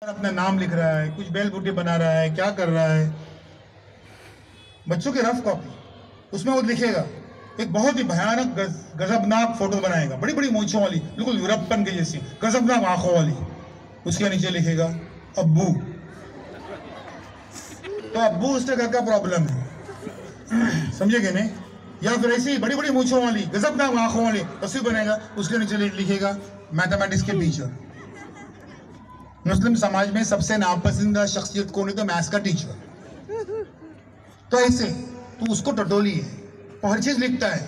अपना नाम लिख रहा है, कुछ बेल बूटी बना रहा है, क्या कर रहा है। बच्चों की रफ कॉपी, उसमें वो लिखेगा, एक बहुत ही भयानक गजबनाक फोटो बनाएगा, बड़ी बड़ी मूंछों वाली, बिल्कुल यूरोपन की जैसी, गजबनाक आंखों वाली। उसके नीचे लिखेगा अब्बू। तो अब्बू उसके घर का प्रॉब्लम है, समझेगे नहीं। या फिर ऐसी बड़ी बड़ी मूंछों वाली, गजबनाक आंखों वाली तस्वीर बनेगा, उसके नीचे लिखेगा मैथमेटिक्स के टीचर। मुस्लिम समाज में सबसे नापसंदीदा शख्सियत कौन है? तो मैथ्स का टीचर। तो ऐसे तो उसको टटोली है, वो हर चीज लिखता है।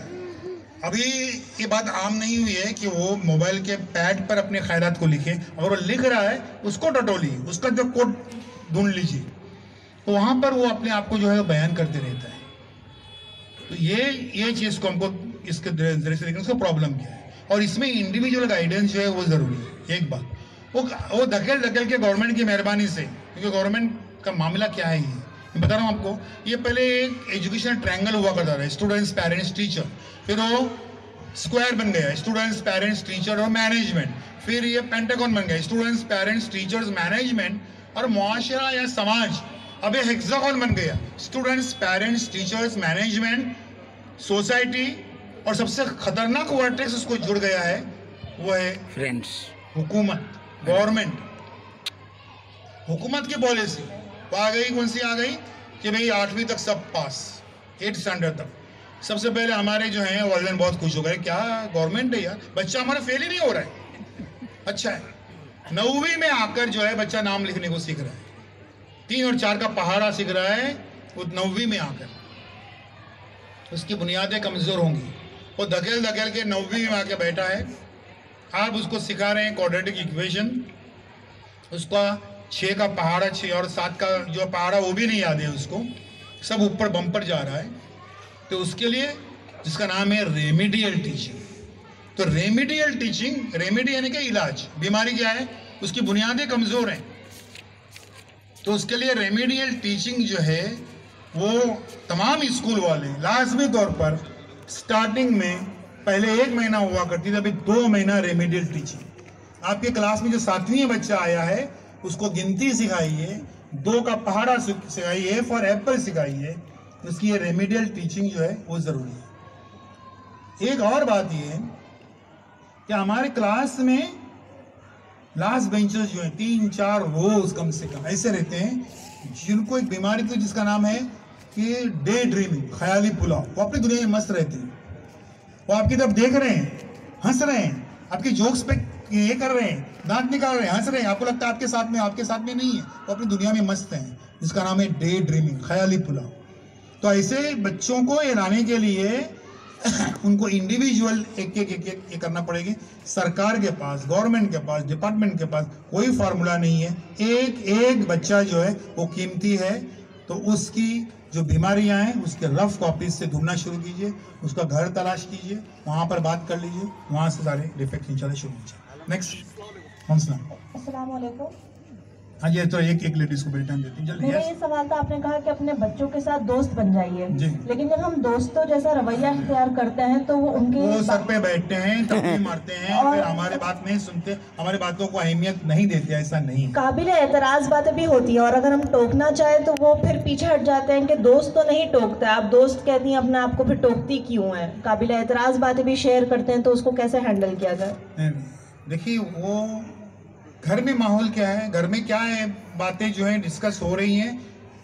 अभी ये बात आम नहीं हुई है कि वो मोबाइल के पैड पर अपने ख्यालात को लिखे, अगर वो लिख रहा है उसको टटोली, उसका जो कोड ढूंढ लीजिए, तो वहां पर वो अपने आप को जो है बयान करते रहता है। तो ये चीज को हमको इसके जरिए से देखने, उसका प्रॉब्लम क्या है। और इसमें इंडिविजुअल गाइडेंस जो है वो जरूरी है। एक बात वो धकेल के गवर्नमेंट की मेहरबानी से, क्योंकि गवर्नमेंट का मामला क्या है, ये बता रहा हूँ आपको। ये पहले एक एजुकेशनल ट्रायंगल हुआ करता था, स्टूडेंट्स पेरेंट्स टीचर, फिर वो स्क्वायर बन गया, स्टूडेंट्स पेरेंट्स टीचर और मैनेजमेंट, फिर ये पेंटागन बन गया, स्टूडेंट्स पेरेंट्स टीचर्स मैनेजमेंट और मुआशरा या समाज। अब ये हेक्सागन बन गया, students parents teachers management society, और सबसे खतरनाक वर्टेक्स उसको जुड़ गया है, वो है फ्रेंड्स, हुकूमत, गवर्नमेंट। हुकूमत की पॉलिसी वो आ गई, कौन सी आ गई कि भाई 8वीं तक सब पास, 8th स्टैंडर्ड तक। सबसे पहले हमारे जो हैं वालिदैन बहुत खुश हो गए, क्या गवर्नमेंट है यार, बच्चा हमारा फेल ही नहीं हो रहा है, अच्छा है। 9वीं में आकर जो है बच्चा नाम लिखने को सीख रहा है, 3 और 4 का पहाड़ा सीख रहा है, वो 9वीं में आकर उसकी बुनियादें कमज़ोर होंगी। वो धकेल के 9वीं में आके बैठा है, आप उसको सिखा रहे हैं क्वाड्रेटिक इक्वेशन, उसका 6 का पहाड़ा, 6 और 7 का जो पहाड़ा वो भी नहीं याद है उसको, सब ऊपर बम पर जा रहा है। तो उसके लिए जिसका नाम है रेमिडियल टीचिंग। तो रेमिडियल टीचिंग, रेमिडी यानी कि इलाज, बीमारी क्या है, उसकी बुनियादें कमज़ोर हैं, तो उसके लिए रेमिडियल टीचिंग जो है वो तमाम स्कूल वाले लाजमी तौर पर स्टार्टिंग में पहले 1 महीना हुआ करती थी, अभी 2 महीना रेमिडियल टीचिंग। आपके क्लास में जो 7वीं बच्चा आया है उसको गिनती सिखाइए, 2 का पहाड़ा सिखाइए, A फॉर एप्पल सिखाइए, उसकी ये रेमिडियल टीचिंग जो है वो ज़रूरी है। एक और बात ये है कि हमारे क्लास में लास्ट बेंचर्स जो हैं 3-4 रोज कम से कम ऐसे रहते हैं जिनको एक बीमारी थी जिसका नाम है कि डे ड्रीमिंग, ख्याली पुलाव। वो अपनी दुनिया में मस्त रहते हैं, वो आपकी तरफ देख रहे हैं, हंस रहे हैं, आपकी जोक्स पे ये कर रहे हैं, दांत निकाल रहे हैं, हंस रहे हैं, आपको लगता है आपके साथ में नहीं है, वो अपनी दुनिया में मस्त हैं, जिसका नाम है डे ड्रीमिंग, ख्याली पुलाव। तो ऐसे बच्चों को ये लाने के लिए उनको इंडिविजुअल एक करना पड़ेगी। सरकार के पास, गवर्नमेंट के पास, डिपार्टमेंट के पास कोई फार्मूला नहीं है, एक बच्चा जो है वो कीमती है। तो उसकी जो बीमारियां हैं उसके रफ कॉपीज से ढूंढना शुरू कीजिए, उसका घर तलाश कीजिए, वहां पर बात कर लीजिए, वहां से सारे डिफेक्ट निकालना शुरू कीजिए। नेक्स्ट अस्सलाम वालेकुम। हाँ जी, तो एक लेडीज को टाइम देती हैं। मेरा ये सवाल था, आपने कहा कि अपने बच्चों के साथ दोस्त बन जाइए, लेकिन जब हम दोस्तों जैसा रवैया इख्तियार करते हैं तो वो सर पे बैठते हैं, टप्पी मारते हैं, फिर हमारे बात नहीं सुनते, हमारी बातों को अहमियत नहीं देते, ऐसा नहीं। काबिल एतराज बातें भी होती है, और अगर हम टोकना चाहे तो वो फिर पीछे हट जाते हैं कि दोस्त तो नहीं टोकता, आप दोस्त कहती हैं अपने आप को, फिर टोकती क्यों है। काबिल एतराज बातें भी शेयर करते हैं, तो उसको कैसे हैंडल किया जाए? देखिए, वो घर में माहौल क्या है, घर में क्या है, बातें जो हैं डिस्कस हो रही हैं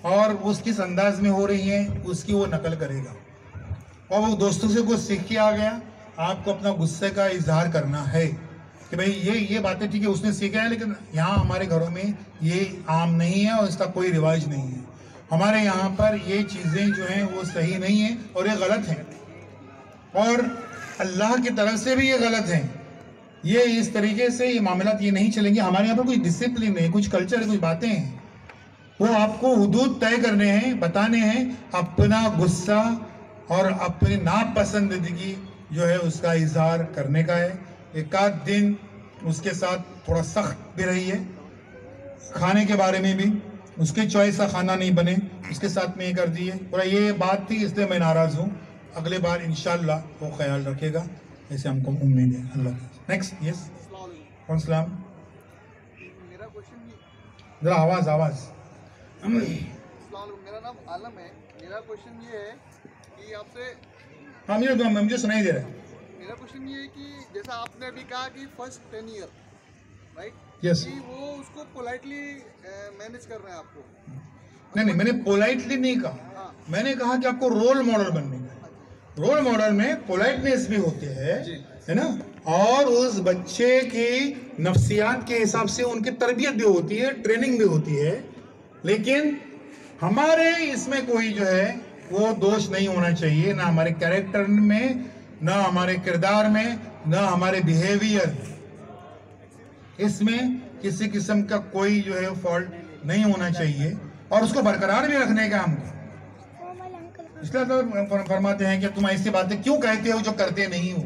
और वो किस अंदाज में हो रही हैं उसकी वो नकल करेगा। और वो दोस्तों से कुछ सीख के आ गया, आपको अपना गुस्से का इजहार करना है कि भाई ये बातें ठीक है उसने सीखा है, लेकिन यहाँ हमारे घरों में ये आम नहीं है और इसका कोई रिवाज नहीं है। हमारे यहाँ पर ये चीज़ें जो हैं वो सही नहीं है और ये गलत हैं, और अल्लाह की तरफ से भी ये गलत हैं। ये इस तरीके से ये मामलात ये नहीं चलेंगे। हमारे यहाँ पर कुछ डिसिप्लिन है, कुछ कल्चर है, कुछ बातें हैं, वो आपको हुदूद तय करने हैं, बताने हैं। अपना गुस्सा और अपनी नापसंदीदगी जो है उसका इजहार करने का है। एक आध दिन उसके साथ थोड़ा सख्त भी रहिए, खाने के बारे में भी उसके चॉइस का खाना नहीं बने, उसके साथ में ये कर दिए, थोड़ा ये बात थी इसलिए मैं नाराज़ हूँ, अगले बार इंशाल्लाह वो ख्याल रखेगा, ऐसे हमको उम्मीद है। अल्लाह। नेक्स्ट, यस, अस्सलाम। मेरा क्वेश्चन जरा आवाज़ आवाज़। मेरा नाम आलम है। मेरा क्वेश्चन ये है कि आपसे हाँ मुझे सुनाई दे रहा है। मेरा क्वेश्चन ये है कि जैसा आपने अभी कहा कि फर्स्ट 10 ईयर राइट, Yes. कि वो उसको पोलाइटली मैनेज कर रहे हैं आपको। नहीं मैंने पोलाइटली नहीं कहा, हाँ। मैंने कहा कि आपको रोल मॉडल बनने का। रोल मॉडल में पोलाइटनेस भी होती है ना, और उस बच्चे की नफ्सियात के हिसाब से उनकी तरबियत भी होती है, ट्रेनिंग भी होती है। लेकिन हमारे इसमें कोई जो है वो दोष नहीं होना चाहिए, ना हमारे कैरेक्टर में, ना हमारे किरदार में, ना हमारे बिहेवियर, इसमें किसी किस्म का कोई जो है फॉल्ट नहीं होना चाहिए, और उसको बरकरार भी रखने का हमको। इसलिए तो फरमाते हैं कि तुम ऐसी बातें क्यों कहते हो जो करते नहीं हो,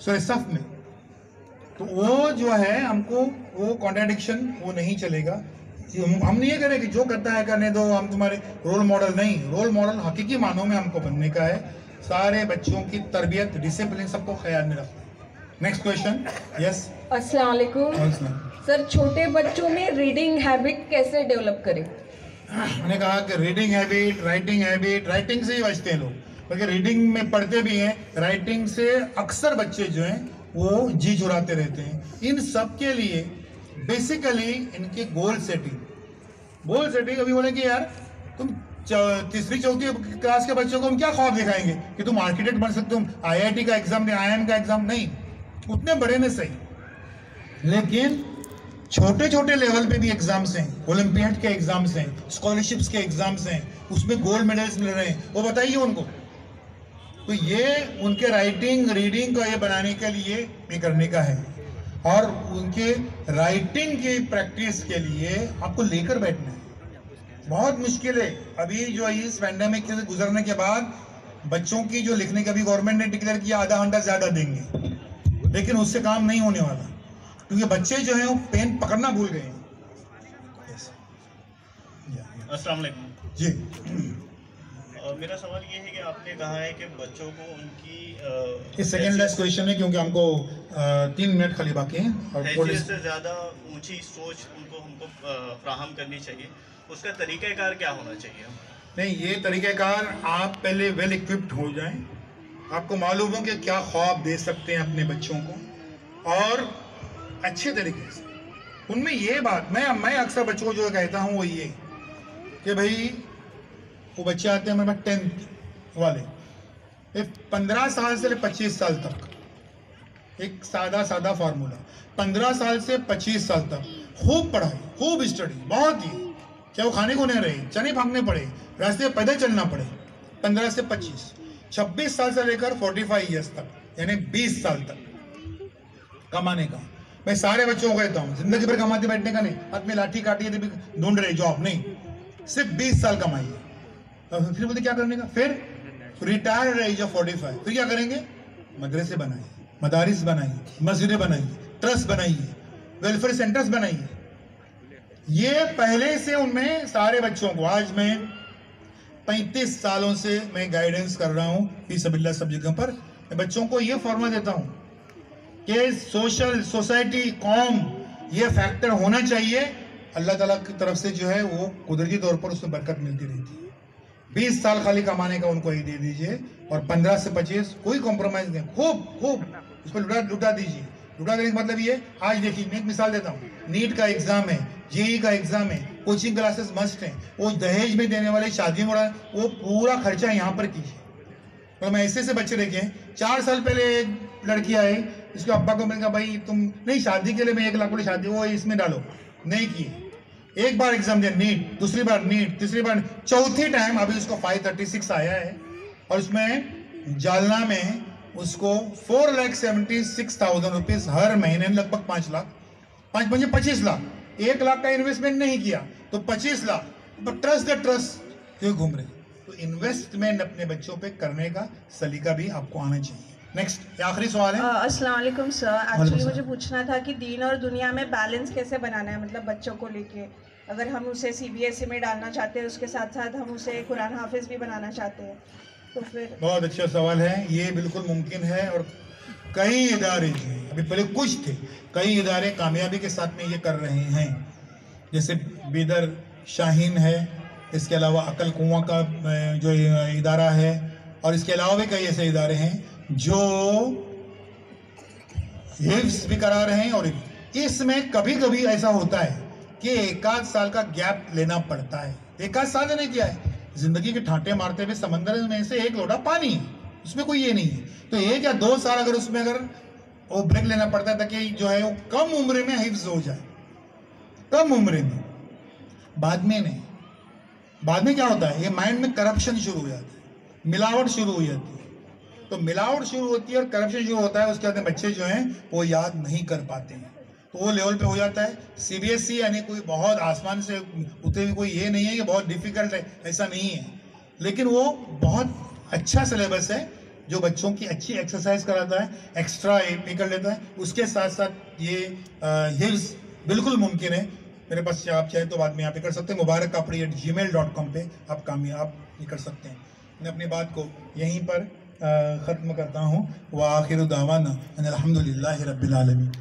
सूरह सफ में। तो वो जो है हमको वो कॉन्ट्राडिक्शन वो नहीं चलेगा। हम नहीं ये करें कि जो करता है करने दो, हम तुम्हारे रोल मॉडल नहीं। रोल मॉडल हकीकी मानों में हमको बनने का है, सारे बच्चों की तरबियत, डिसिप्लिन सबको ख्याल में रखना। Next question. यस, अस्सलाम वालेकुम सर, छोटे बच्चों में रीडिंग हैबिट कैसे डेवलप करें? मैंने कहा कि रीडिंग हैबिट, राइटिंग से ही बचते हैं लोग, क्योंकि रीडिंग में पढ़ते भी हैं, राइटिंग से अक्सर बच्चे जो हैं वो जी चुराते रहते हैं। इन सब के लिए बेसिकली इनके गोल सेटिंग अभी बोले कि यार तुम तीसरी चौथी क्लास के बच्चों को हम क्या ख्वाब दिखाएंगे कि तुम आर्किटेक्ट बन सकते हो, IIT का एग्जाम दे, IIM का एग्जाम नहीं, उतने बड़े में सही, लेकिन छोटे छोटे लेवल पे भी एग्जाम्स हैं, ओलंपियाड के एग्जाम्स हैं, स्कॉलरशिप्स के एग्जाम्स हैं, उसमें गोल्ड मेडल्स मिल रहे हैं, वो बताइए उनको। तो ये उनके राइटिंग रीडिंग को ये बनाने के लिए भी करने का है, और उनके राइटिंग की प्रैक्टिस के लिए आपको लेकर बैठना है। बहुत मुश्किल है अभी जो इस पैंडेमिक से गुजरने के बाद बच्चों की जो लिखने का भी गवर्नमेंट ने डिक्लेयर किया, आधा घंटा ज़्यादा देंगे, लेकिन उससे काम नहीं होने वाला, क्योंकि बच्चे जो हैं वो पेन पकड़ना भूल गए हैं। अस्सलाम वालेकुम जी, मेरा सवाल ये है कि आपने कहा है कि बच्चों को उनकी ये सेकेंड लास्ट क्वेश्चन है, क्योंकि हमको 3 मिनट खाली बाकी हैं, और हैसियत से ज़्यादा ऊंची सोच हमको फ्राहम करनी चाहिए, उसका तरीक़ाकार क्या होना चाहिए? नहीं, ये तरीक़ाकार आप पहले वेल इक्विप्ड हो जाएं, आपको मालूम हो कि क्या ख्वाब दे सकते हैं अपने बच्चों को, और अच्छे तरीके से उनमें ये बात मैं अक्सर बच्चों को जो कहता हूँ वो ये कि भाई वो बच्चे आते हैं मेरे पास 10th वाले, 15 साल से 25 साल तक, एक सादा फार्मूला, 15 साल से 25 साल तक खूब पढ़ाई, खूब स्टडी, बहुत ही, चाहे वो खाने को नहीं रहे, चने भागने पड़े, रास्ते में पैदल चलना पड़े, 15 से 25, 26 साल से लेकर 45 ईयर्स तक, यानी 20 साल तक कमाने का। मैं सारे बच्चों को कहता हूँ जिंदगी भर कमाते बैठने का नहीं, हाथ में लाठी काटिए तो भी ढूंढ रहे जॉब नहीं, सिर्फ 20 साल कमाइए। फिर बोलते क्या करने का, फिर रिटायर एज ऑफ 45, फिर क्या करेंगे, मदरसे बनाइए, मदारिस बनाइए, मस्जिदें बनाइए, ट्रस्ट बनाइए, वेलफेयर सेंटर्स बनाइए। ये पहले से उनमें सारे बच्चों को, आज मैं 35 सालों से मैं गाइडेंस कर रहा हूँ फीसबिल्लाह सब जगह पर, मैं बच्चों को ये फॉर्मूला देता हूँ कि सोशल, सोसाइटी, कौम, ये फैक्टर होना चाहिए। अल्लाह ताला की तरफ से जो है वो कुदरती तौर पर उसमें बरकत मिलती रहती है। 20 साल खाली कमाने का उनको ही दे दीजिए, और 15 से 25 कोई कॉम्प्रोमाइज नहीं, खूब उस पर लुटा दीजिए। लुटा देने का मतलब ये, आज देखिए मैं एक मिसाल देता हूँ, नीट का एग्जाम है, JEE का एग्जाम है, कोचिंग क्लासेस मस्ट हैं, वो दहेज में देने वाले, शादी में, वो पूरा खर्चा यहाँ पर कीजिए। तो मैं ऐसे बच्चे देखे, 4 साल पहले एक लड़की आई, इसके अब्बा को मैंने कहा भाई तुम नहीं, शादी के लिए मैं 1 लाख वाली शादी वो इसमें डालो, नहीं किए। एक बार एग्जाम दिया नीट, दूसरी बार नीट, तीसरी बार, चौथी टाइम अभी उसको 536 आया है, और उसमें जालना में उसको 4,76,000 रुपीज हर महीने, लगभग 5 लाख, 25 लाख, 1 लाख का इन्वेस्टमेंट नहीं किया तो 25 लाख, ट्रस्ट द ट्रस्ट क्यों घूम रहे। तो इन्वेस्टमेंट अपने बच्चों पे करने का सलीका भी आपको आना चाहिए। नेक्स्ट, आखिरी सवाल है। अस्सलाम वालेकुम सर, एक्चुअली मुझे पूछना था कि दीन और दुनिया में बैलेंस कैसे बनाना है, मतलब बच्चों को लेके, अगर हम उसे CBSE में डालना चाहते हैं, उसके साथ साथ हम उसे कुरान हाफिज भी बनाना चाहते हैं, तो फिर। बहुत अच्छा सवाल है, ये बिल्कुल मुमकिन है, और कई इदारे हैं, अभी पहले कुछ थे, कई इदारे कामयाबी के साथ में ये कर रहे हैं। जैसे बीदर शाहीन है, इसके अलावा अकल कुआं का जो इदारा है, और इसके अलावा भी कई ऐसे इदारे हैं जो हिफ्ज़ भी करा रहे हैं। और इसमें कभी कभी ऐसा होता है कि एक आध साल का गैप लेना पड़ता है। एक आध साल ने किया है, जिंदगी के ठाटे मारते हुए समंदर में से एक लोटा पानी है, उसमें कोई ये नहीं है। तो 1 या 2 साल अगर उसमें अगर वो ब्रेक लेना पड़ता है ताकि जो है वो कम उम्र में हिफ्ज़ हो जाए, कम उम्र में, बाद में नहीं। बाद में क्या होता है, ये माइंड में करप्शन शुरू हो जाता है, मिलावट शुरू हो जाती है। तो मिलावट शुरू होती है और करप्शन शुरू होता है, उसके बाद बच्चे जो हैं वो याद नहीं कर पाते हैं, तो वो लेवल पे हो जाता है। CBSE यानी कोई बहुत आसमान से उतरे हुए कोई ये नहीं है कि बहुत डिफिकल्ट है, ऐसा नहीं है, लेकिन वो बहुत अच्छा सिलेबस है जो बच्चों की अच्छी एक्सरसाइज कराता है, एक्स्ट्रा भी कर लेता है, उसके साथ साथ ये हिफ्ज़ बिल्कुल मुमकिन है। मेरे पास आप चाहे तो बाद में यहाँ पे कर सकते हैं, mubarakapri@gmail.com पे आप कामयाब ये कर सकते हैं। मैं अपनी बात को यहीं पर ख़त्म करता हूँ। व आखिर दावाना अनिल हम्दुलिल्लाहि रब्बिल आलमीन।